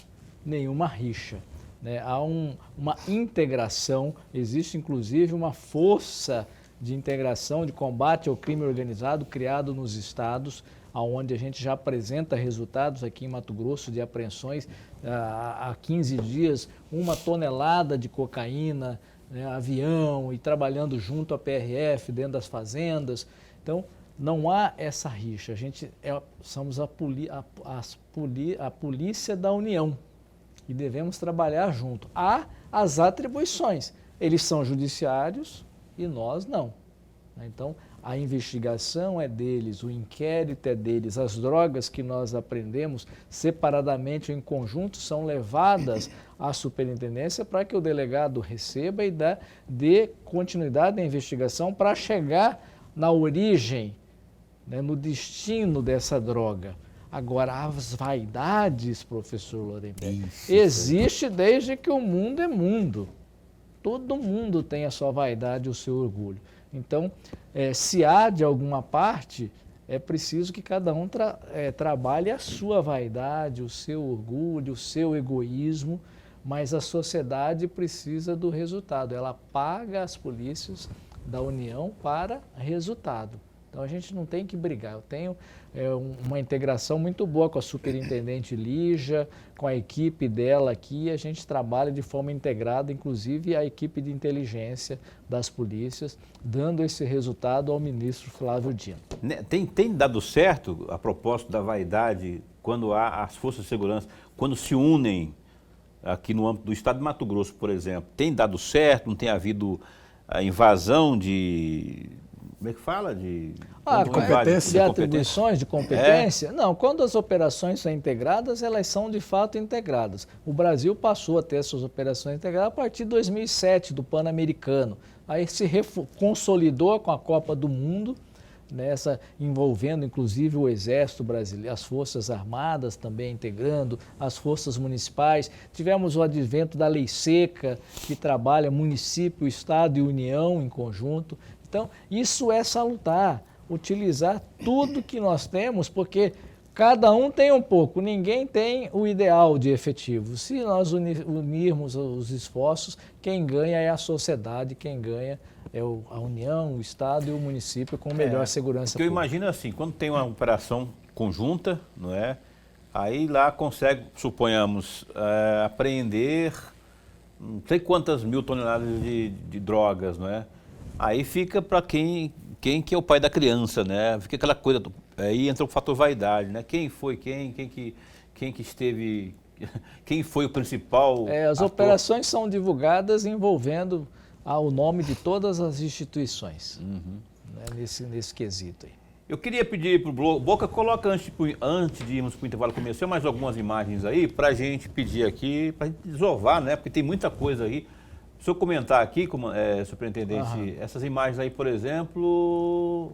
S3: nenhuma rixa, né? Há uma integração, existe inclusive uma força de integração, de combate ao crime organizado criado nos estados, onde a gente já apresenta resultados aqui em Mato Grosso de apreensões há 15 dias, 1 tonelada de cocaína, né, avião e trabalhando junto à PRF dentro das fazendas. Então, não há essa rixa, somos a polícia da União e devemos trabalhar junto. Há as atribuições, eles são judiciários e nós não. Então, a investigação é deles, o inquérito é deles, as drogas que nós apreendemos separadamente ou em conjunto são levadas à superintendência para que o delegado receba e dê continuidade à investigação para chegar na origem, né, no destino dessa droga. Agora, as vaidades, professor Lorenberg, existe desde que o mundo é mundo. Todo mundo tem a sua vaidade e o seu orgulho. Então, se há de alguma parte, é preciso que cada um trabalhe a sua vaidade, o seu orgulho, o seu egoísmo, mas a sociedade precisa do resultado. Ela paga as polícias da União para resultado. Então, a gente não tem que brigar. Eu tenho uma integração muito boa com a superintendente Lígia, com a equipe dela aqui. A gente trabalha de forma integrada, inclusive a equipe de inteligência das polícias, dando esse resultado ao ministro Flávio Dino.
S1: Tem dado certo, a propósito da vaidade, quando há as forças de segurança, quando se unem aqui no âmbito do estado de Mato Grosso, por exemplo, tem dado certo, não tem havido a invasão de... Como é que fala? De
S2: competência.
S3: De atribuições, de competência? Não, quando as operações são integradas, elas são de fato integradas. O Brasil passou a ter essas operações integradas a partir de 2007, do Pan-Americano. Aí se consolidou com a Copa do Mundo, envolvendo inclusive o Exército Brasileiro, as Forças Armadas também integrando, as Forças Municipais. Tivemos o advento da Lei Seca, que trabalha município, Estado e União em conjunto. Então, isso é salutar, utilizar tudo que nós temos, porque cada um tem um pouco, ninguém tem o ideal de efetivo. Se nós unirmos os esforços, quem ganha é a sociedade, quem ganha é a União, o Estado e o município com melhor segurança pública.
S1: Eu imagino assim, quando tem uma operação conjunta, não é? Aí lá consegue, suponhamos, apreender não sei quantas mil toneladas de drogas, não é? Aí fica para quem que é o pai da criança, né? Fica aquela coisa, aí entra o fator vaidade, né? Quem foi quem que esteve, quem foi o principal
S3: as operações são divulgadas envolvendo o nome de todas as instituições, né? nesse quesito aí.
S1: Eu queria pedir para o Boca, coloca antes de irmos para o intervalo comercial mais algumas imagens aí para a gente pedir aqui, para a gente desovar, né? Porque tem muita coisa aí. Se eu comentar aqui, superintendente, essas imagens aí, por exemplo,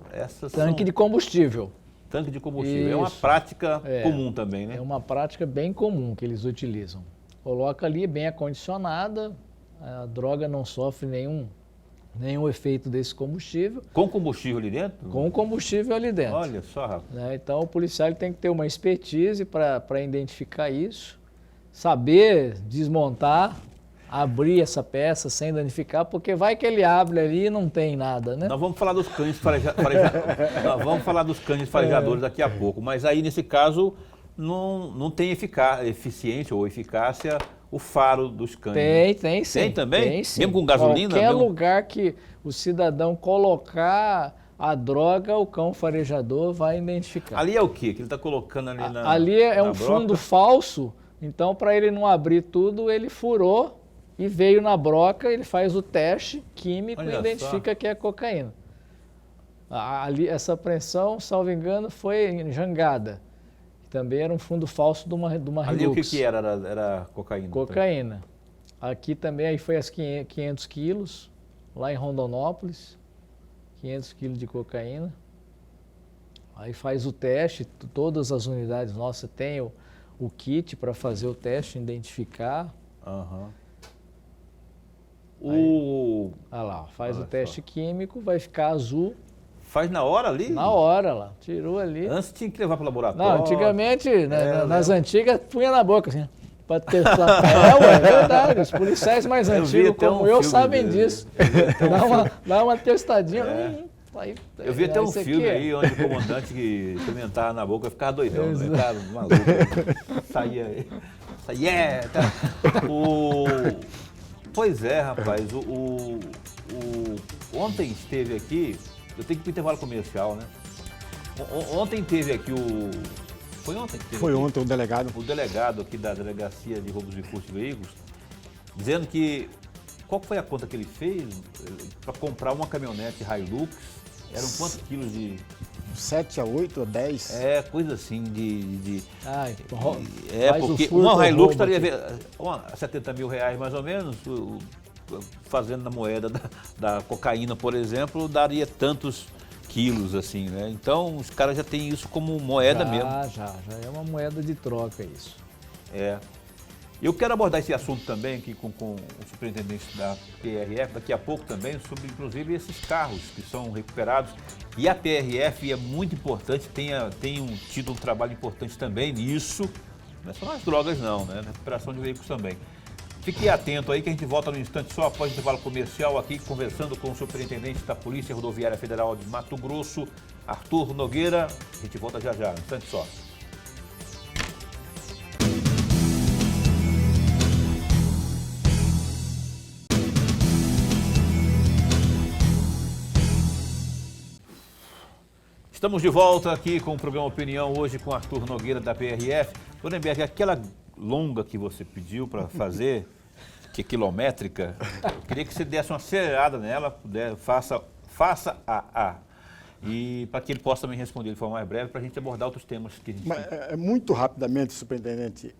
S3: Tanque de combustível.
S1: Tanque de combustível.
S3: Isso.
S1: É uma prática comum também, né?
S3: É uma prática bem comum que eles utilizam. Coloca ali bem acondicionada, a droga não sofre nenhum efeito desse combustível.
S1: Com combustível ali dentro?
S3: Com combustível ali dentro.
S1: Olha só, rapaz.
S3: Então o policial tem que ter uma expertise para identificar isso, saber desmontar, abrir essa peça sem danificar, porque vai que ele abre ali e não tem nada, né?
S1: Nós vamos falar dos cães farejadores daqui a pouco, mas aí nesse caso não tem eficiência ou eficácia o faro dos cães.
S3: Tem sim.
S1: Tem também?
S3: Tem sim.
S1: Mesmo com gasolina?
S3: Qualquer lugar que o cidadão colocar a droga, o cão farejador vai identificar.
S1: Ali é o quê? Que ele está colocando ali na
S3: Ali é um
S1: broca?
S3: fundo falso, então para ele não abrir tudo, ele furou e veio na broca, ele faz o teste químico e identifica que é cocaína. Ali, essa apreensão, salvo engano, foi em Jangada. Também era um fundo falso de uma Hilux.
S1: Ali o que era? Era cocaína?
S3: Cocaína. Aqui também aí foi as 500 quilos, lá em Rondonópolis, 500 quilos de cocaína. Aí faz o teste, todas as unidades nossas têm o o kit para fazer o teste, identificar.
S1: Olha
S3: lá, faz o teste químico, vai ficar azul.
S1: Faz na hora ali?
S3: Na hora lá, tirou ali.
S1: Antes tinha que levar para o laboratório.
S3: Não, antigamente, nas antigas, punha na boca assim, para testar. É verdade, os policiais mais antigos como eu sabem disso. Dá uma testadinha. Aí,
S1: eu vi até um filme aí onde o comandante que experimentava na boca ficava doidão, né? Ficava maluco. Saía. Pois é, rapaz, ontem esteve aqui, eu tenho que ir para o intervalo comercial, né? Ontem teve aqui Foi ontem que teve
S2: Foi
S1: aqui,
S2: ontem o delegado.
S1: O delegado aqui da Delegacia de Roubos e Furtos de Veículos, dizendo que, qual foi a conta que ele fez para comprar uma caminhonete Hilux? Eram quantos quilos de...
S2: 7 a 8 a 10.
S1: Coisa assim
S3: porque
S1: uma Hilux estaria a 70 mil reais mais ou menos, fazendo na moeda da cocaína, por exemplo, daria tantos quilos assim, né? Então os caras já têm isso como moeda mesmo.
S3: Já é uma moeda de troca isso.
S1: Eu quero abordar esse assunto também aqui com o superintendente da PRF, daqui a pouco também, sobre inclusive esses carros que são recuperados. E a PRF é muito importante, tem tido um trabalho importante também nisso, não é só nas drogas não, né? Na recuperação de veículos também. Fique atento aí que a gente volta no instante só após o intervalo comercial aqui, conversando com o superintendente da Polícia Rodoviária Federal de Mato Grosso, Arthur Nogueira. A gente volta já, no instante só. Estamos de volta aqui com o programa Opinião, hoje com Arthur Nogueira da PRF. Dona Emberg, aquela longa que você pediu para fazer, que é quilométrica, eu queria que você desse uma acelerada nela, faça a. E para que ele possa me responder de forma mais breve, para a gente abordar outros temas que a gente tem.
S2: Muito rapidamente, superintendente,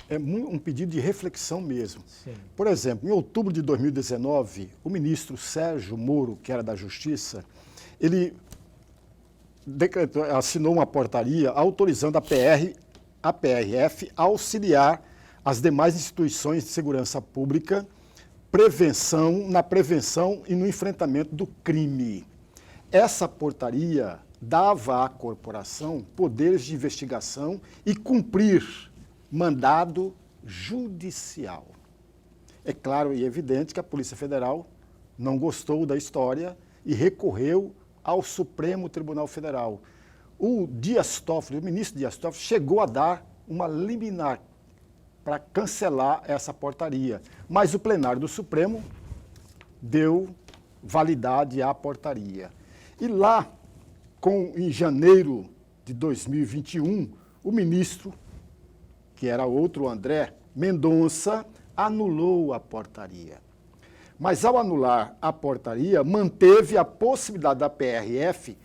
S2: é um pedido de reflexão mesmo.
S3: Sim.
S2: Por exemplo, em outubro de 2019, o ministro Sérgio Moro, que era da Justiça, ele assinou uma portaria autorizando a PRF a auxiliar as demais instituições de segurança pública na prevenção e no enfrentamento do crime. Essa portaria dava à corporação poderes de investigação e cumprir mandado judicial. É claro e evidente que a Polícia Federal não gostou da história e recorreu ao Supremo Tribunal Federal. O ministro Dias Toffoli, chegou a dar uma liminar para cancelar essa portaria, mas o plenário do Supremo deu validade à portaria. E lá, em janeiro de 2021, o ministro, que era outro André Mendonça, anulou a portaria. Mas, ao anular a portaria, manteve a possibilidade da PRF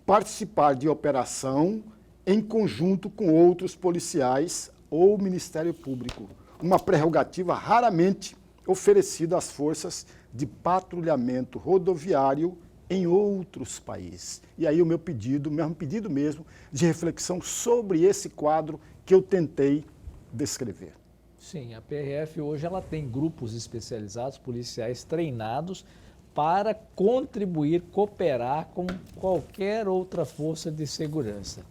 S2: participar de operação em conjunto com outros policiais ou Ministério Público, uma prerrogativa raramente oferecida às forças de patrulhamento rodoviário em outros países. E aí o meu pedido mesmo, de reflexão sobre esse quadro que eu tentei descrever.
S3: Sim, a PRF hoje ela tem grupos especializados, policiais treinados para contribuir, cooperar com qualquer outra força de segurança.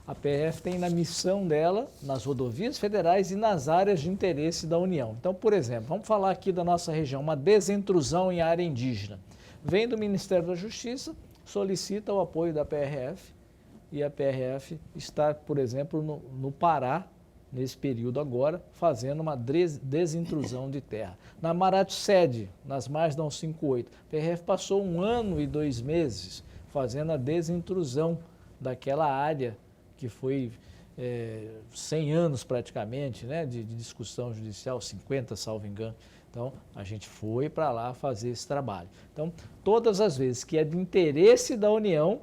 S3: A PRF tem na missão dela, nas rodovias federais e nas áreas de interesse da União. Então, por exemplo, vamos falar aqui da nossa região, uma desintrusão em área indígena. Vem do Ministério da Justiça, solicita o apoio da PRF e a PRF está, por exemplo, no Pará, nesse período agora, fazendo uma desintrusão de terra. Na Maratsede, nas margens da 158, a PRF passou 1 ano e 2 meses fazendo a desintrusão daquela área que foi 100 anos praticamente, né, de discussão judicial, 50, salvo engano. Então, a gente foi para lá fazer esse trabalho. Então, todas as vezes que é de interesse da União,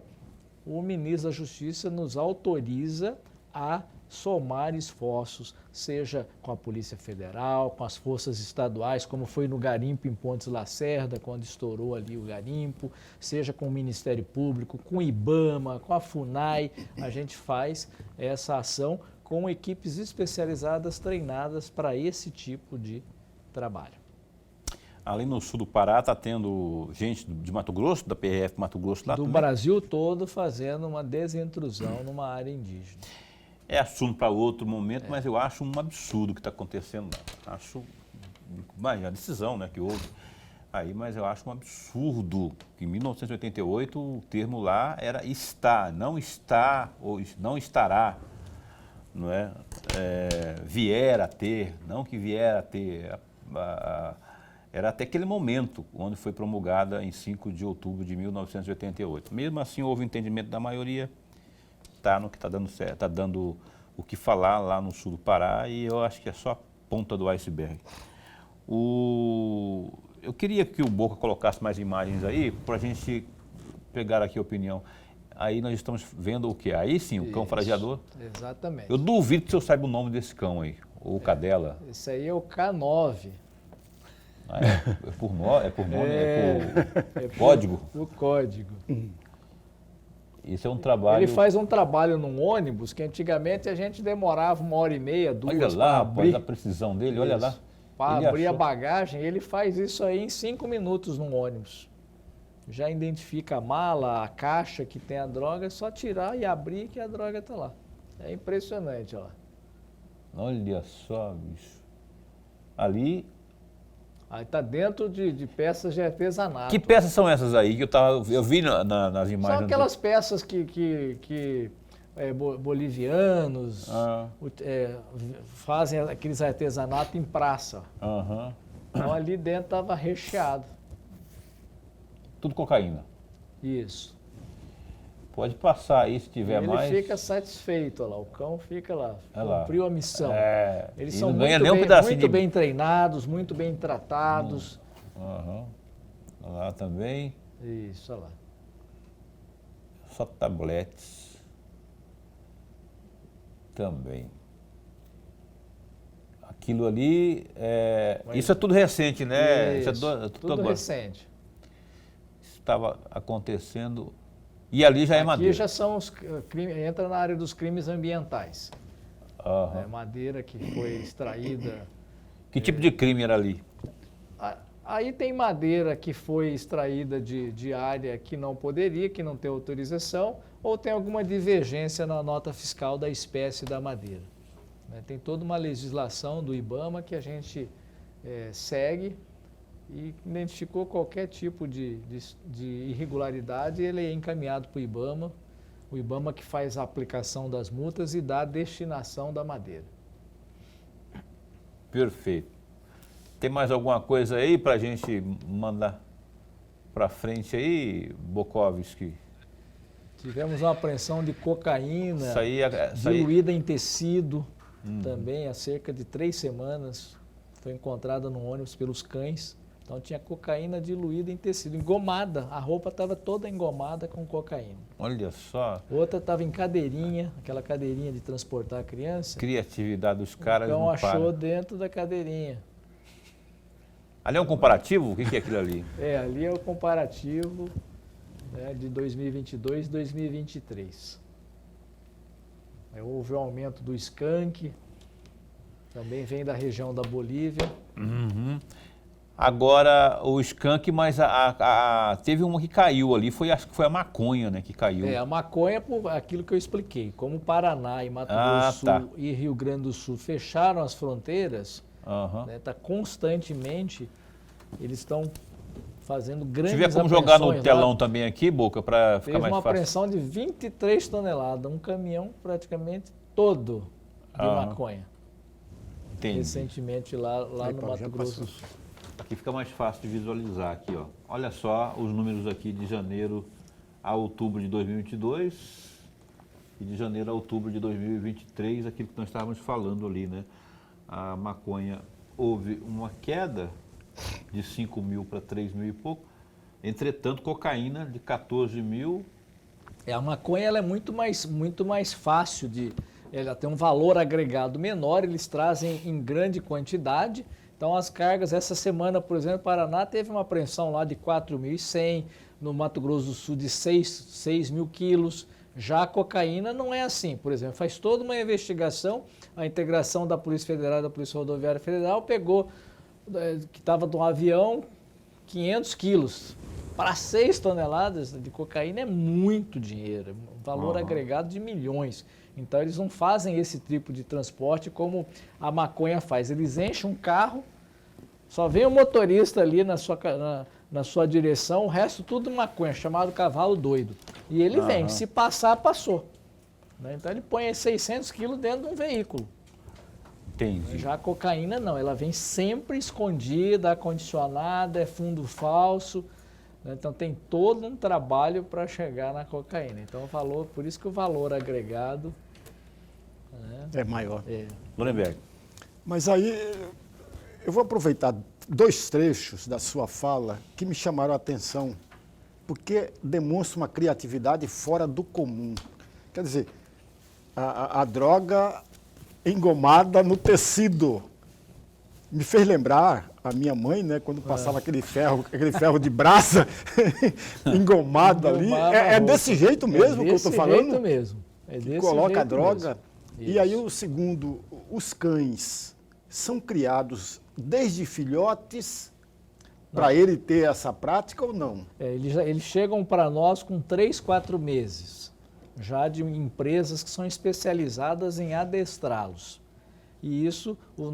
S3: o ministro da Justiça nos autoriza a somar esforços, seja com a Polícia Federal, com as forças estaduais, como foi no garimpo em Pontes Lacerda, quando estourou ali o garimpo, seja com o Ministério Público, com o IBAMA, com a FUNAI, a gente faz essa ação com equipes especializadas treinadas para esse tipo de trabalho.
S1: Ali no sul do Pará está tendo gente de Mato Grosso, da PRF Mato Grosso lá
S3: do
S1: também?
S3: Brasil todo fazendo uma desintrusão numa área indígena.
S1: É assunto para outro momento, mas eu acho um absurdo o que está acontecendo lá. Acho, a decisão, né, que houve aí, mas eu acho um absurdo que em 1988 o termo lá era está, não está ou não estará, não é? Vier a ter, não que vier a ter. Era até aquele momento, onde foi promulgada em 5 de outubro de 1988. Mesmo assim, houve entendimento da maioria, está no que está dando certo, está dando o que falar lá no sul do Pará, e eu acho que é só a ponta do iceberg. Eu queria que o Boca colocasse mais imagens aí, para a gente pegar aqui a opinião. Aí nós estamos vendo o quê? Aí sim, o cão forageador.
S3: Exatamente.
S1: Eu duvido que o senhor saiba o nome desse cão aí, ou cadela.
S3: Esse aí é o K9.
S1: É por nome, é por código?
S3: O código.
S1: Isso é um trabalho...
S3: Ele faz um trabalho num ônibus que antigamente a gente demorava 1h30, 2
S1: olha lá,
S3: para abrir.
S1: a precisão dele, olha lá.
S3: Para abrir a bagagem, ele faz isso aí em 5 minutos num ônibus. Já identifica a mala, a caixa que tem a droga, é só tirar e abrir que a droga está lá. É impressionante, ó.
S1: Olha só, bicho. Ali...
S3: Aí está dentro de peças de artesanato.
S1: Que peças são essas aí que eu vi nas imagens?
S3: São aquelas peças que bolivianos fazem aqueles artesanatos em praça.
S1: Uhum.
S3: Então ali dentro estava recheado.
S1: Tudo cocaína.
S3: Isso.
S1: Pode passar aí se tiver mais.
S3: Ele fica satisfeito, olha lá, o cão fica lá, cumpriu a missão. Eles são muito bem treinados, muito bem tratados.
S1: Uhum. Lá também.
S3: Isso, olha lá.
S1: Só tabletes. Também. Aquilo ali, isso é tudo recente, né?
S3: Isso, tudo recente.
S1: Isso estava acontecendo... E ali já é madeira?
S3: Aqui já são os crimes, entra na área dos crimes ambientais.
S1: Uhum.
S3: Madeira que foi extraída...
S1: Que tipo de crime era ali?
S3: Aí tem madeira que foi extraída de área que não poderia, que não tem autorização, ou tem alguma divergência na nota fiscal da espécie da madeira. Tem toda uma legislação do IBAMA que a gente segue, e identificou qualquer tipo de irregularidade, ele é encaminhado para o IBAMA que faz a aplicação das multas e dá a destinação da madeira.
S1: Perfeito. Tem mais alguma coisa aí para a gente mandar para frente aí, Bokovski?
S3: Tivemos uma apreensão de cocaína,
S1: isso aí,
S3: diluída em tecido, também há cerca de 3 semanas, foi encontrada no ônibus pelos cães. Então tinha cocaína diluída em tecido, engomada, a roupa estava toda engomada com cocaína.
S1: Olha só.
S3: Outra estava em cadeirinha, aquela cadeirinha de transportar a criança.
S1: Criatividade dos caras.
S3: Então achou dentro da cadeirinha.
S1: Ali é um comparativo? O que é aquilo ali?
S3: Ali é o comparativo, né, de 2022 e 2023. Houve um aumento do skunk, também vem da região da Bolívia.
S1: Uhum. Agora, o skunk, mas teve uma que caiu ali, acho que foi a maconha, né, que caiu.
S3: A maconha, por aquilo que eu expliquei. Como Paraná e Mato Grosso do Sul e Rio Grande do Sul fecharam as fronteiras, constantemente, eles estão fazendo grandes apreensões.
S1: Se tiver como jogar no telão também aqui, Boca, para ficar mais fácil.
S3: Teve uma apreensão de 23 toneladas, um caminhão praticamente todo de maconha.
S1: Entendi.
S3: Recentemente lá no Mato Grosso do Sul.
S1: Aqui fica mais fácil de visualizar aqui, ó. Olha só os números aqui de janeiro a outubro de 2022 e de janeiro a outubro de 2023, aquilo que nós estávamos falando ali, né? A maconha, houve uma queda de 5 mil para 3 mil e pouco, entretanto, cocaína de 14 mil.
S3: A maconha ela é muito mais fácil ela tem um valor agregado menor, eles trazem em grande quantidade. Então as cargas, essa semana, por exemplo, Paraná teve uma apreensão lá de 4.100, no Mato Grosso do Sul de 6 mil quilos, Já a cocaína não é assim. Por exemplo, faz toda uma investigação, a integração da Polícia Federal e da Polícia Rodoviária Federal pegou, que estava de um avião, 500 quilos. Para 6 toneladas de cocaína é muito dinheiro, um valor agregado de milhões. Então, eles não fazem esse tipo de transporte como a maconha faz. Eles enchem um carro, só vem o motorista ali na sua direção, o resto tudo maconha, chamado cavalo doido. E ele vem, se passar, passou. Né? Então, ele põe 600 quilos dentro de um veículo.
S1: Entendi.
S3: Já a cocaína não, ela vem sempre escondida, acondicionada, é fundo falso. Então tem todo um trabalho para chegar na cocaína. Então por isso que o valor agregado
S2: é maior.
S1: Lorenberg.
S2: Mas aí eu vou aproveitar 2 trechos da sua fala que me chamaram a atenção, porque demonstra uma criatividade fora do comum. Quer dizer, a droga engomada no tecido. Me fez lembrar a minha mãe, né, quando passava aquele ferro de brasa engomado ali. É desse jeito mesmo que eu estou falando?
S3: É desse jeito mesmo.
S2: Coloca a droga. E aí o segundo, os cães são criados desde filhotes para ele ter essa prática ou não?
S3: Eles chegam para nós com 3, 4 meses, já de empresas que são especializadas em adestrá-los. E isso, os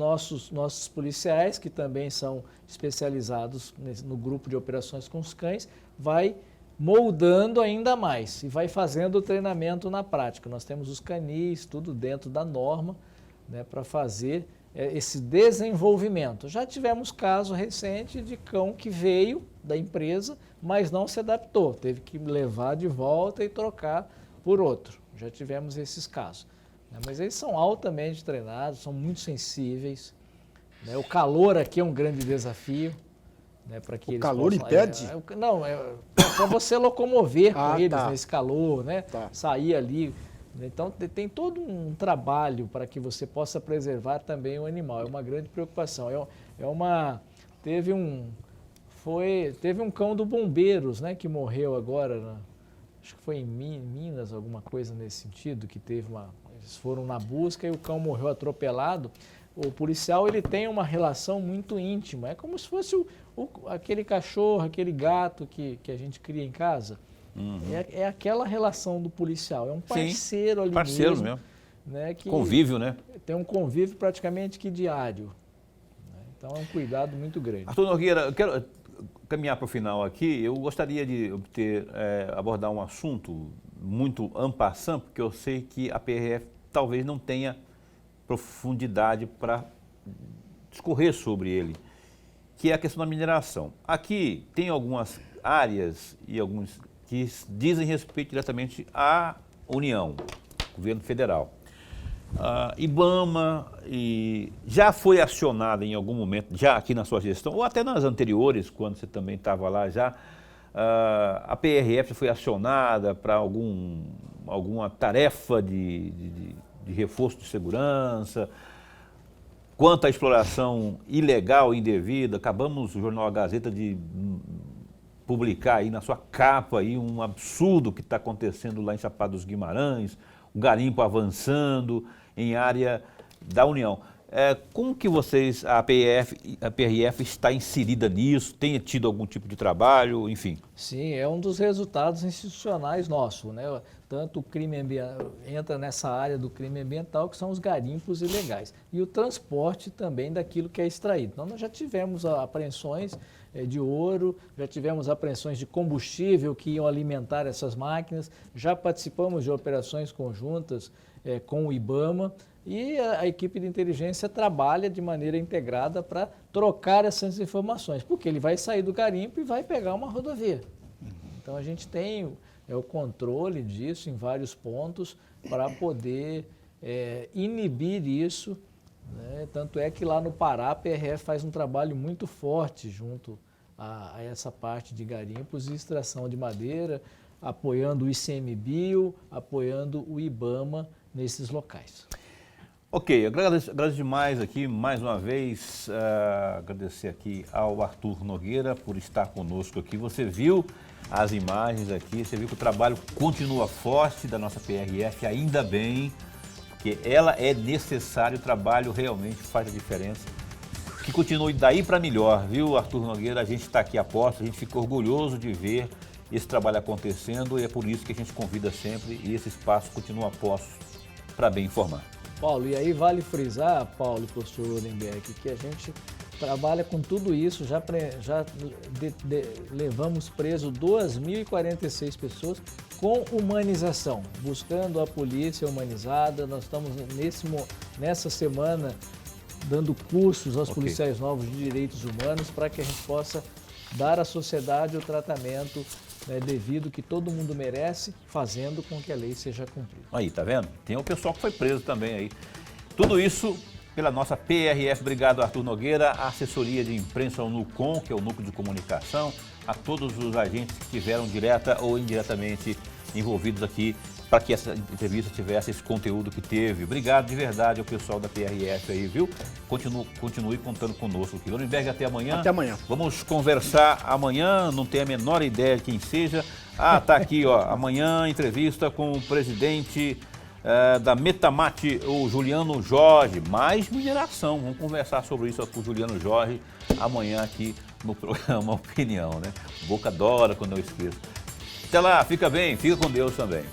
S3: nossos policiais, que também são especializados no grupo de operações com os cães, vai moldando ainda mais e vai fazendo o treinamento na prática. Nós temos os canis, tudo dentro da norma, né, para fazer esse desenvolvimento. Já tivemos caso recente de cão que veio da empresa, mas não se adaptou, teve que levar de volta e trocar por outro. Já tivemos esses casos. Mas eles são altamente treinados, são muito sensíveis. Né? O calor aqui é um grande desafio. Né, para que eles
S2: calor impede?
S3: Não, para você locomover com eles nesse calor, né? Sair ali. Então, tem todo um trabalho para que você possa preservar também o animal. É uma grande preocupação. Teve um cão do Bombeiros, né, que morreu agora, acho que foi em Minas, alguma coisa nesse sentido, que eles foram na busca e o cão morreu atropelado. O policial, ele tem uma relação muito íntima. É como se fosse aquele cachorro, aquele gato que a gente cria em casa. É aquela relação do policial. É um parceiro ali mesmo. Né, que
S1: convívio, né?
S3: Tem um convívio praticamente que diário. Então, é um cuidado muito grande.
S1: Arthur Nogueira, eu quero caminhar para o final aqui. Eu gostaria de abordar um assunto muito en passant, porque eu sei que a PRF talvez não tenha profundidade para discorrer sobre ele, que é a questão da mineração. Aqui tem algumas áreas e alguns que dizem respeito diretamente à União, governo federal. IBAMA já foi acionada em algum momento, já aqui na sua gestão, ou até nas anteriores, quando você também estava lá já, a PRF foi acionada para alguma tarefa de reforço de segurança. Quanto à exploração ilegal e indevida, acabamos, o jornal A Gazeta, de publicar aí na sua capa aí um absurdo que está acontecendo lá em Chapada dos Guimarães, o garimpo avançando em área da União. Como que a PRF está inserida nisso? Tem tido algum tipo de trabalho, enfim?
S3: Sim, é um dos resultados institucionais nossos, né? Tanto o crime ambiental entra nessa área do crime ambiental, que são os garimpos ilegais, e o transporte também daquilo que é extraído. Então, nós já tivemos apreensões de ouro, já tivemos apreensões de combustível que iam alimentar essas máquinas, já participamos de operações conjuntas com o IBAMA, e a equipe de inteligência trabalha de maneira integrada para trocar essas informações, porque ele vai sair do garimpo e vai pegar uma rodovia. Então, a gente tem o controle disso em vários pontos para poder inibir isso, né? Tanto é que lá no Pará a PRF faz um trabalho muito forte junto a essa parte de garimpos e extração de madeira, apoiando o ICMBio, apoiando o IBAMA nesses locais.
S1: Ok, agradeço demais aqui, mais uma vez, agradecer aqui ao Arthur Nogueira por estar conosco aqui. Você viu as imagens aqui, você viu que o trabalho continua forte da nossa PRF, ainda bem, que ela é necessária, o trabalho realmente faz a diferença. Que continue daí para melhor, viu, Arthur Nogueira? A gente está aqui a posto, a gente fica orgulhoso de ver esse trabalho acontecendo e é por isso que a gente convida sempre e esse espaço continua a posto para bem informar.
S3: Paulo, e aí vale frisar, Paulo e professor Orenberg, que a gente trabalha com tudo isso, já levamos preso 2.046 pessoas com humanização, buscando a polícia humanizada. Nós estamos nessa semana dando cursos aos policiais novos de direitos humanos para que a gente possa dar à sociedade o tratamento devido que todo mundo merece, fazendo com que a lei seja cumprida.
S1: Aí, tá vendo? Tem o pessoal que foi preso também aí. Tudo isso pela nossa PRF. Obrigado, Arthur Nogueira, a assessoria de imprensa, o NUCOM, que é o Núcleo de Comunicação, a todos os agentes que estiveram direta ou indiretamente envolvidos aqui para que essa entrevista tivesse esse conteúdo que teve. Obrigado de verdade ao pessoal da PRF aí, viu? Continue contando conosco aqui. Orenberg, até amanhã.
S2: Até amanhã.
S1: Vamos conversar amanhã, não tenho a menor ideia de quem seja. Tá aqui, ó, amanhã entrevista com o presidente da Metamate, o Juliano Jorge. Mais mineração, vamos conversar sobre isso com o Juliano Jorge amanhã aqui no programa Opinião, né? Boca adora quando eu esqueço. Até lá, fica bem, fica com Deus também.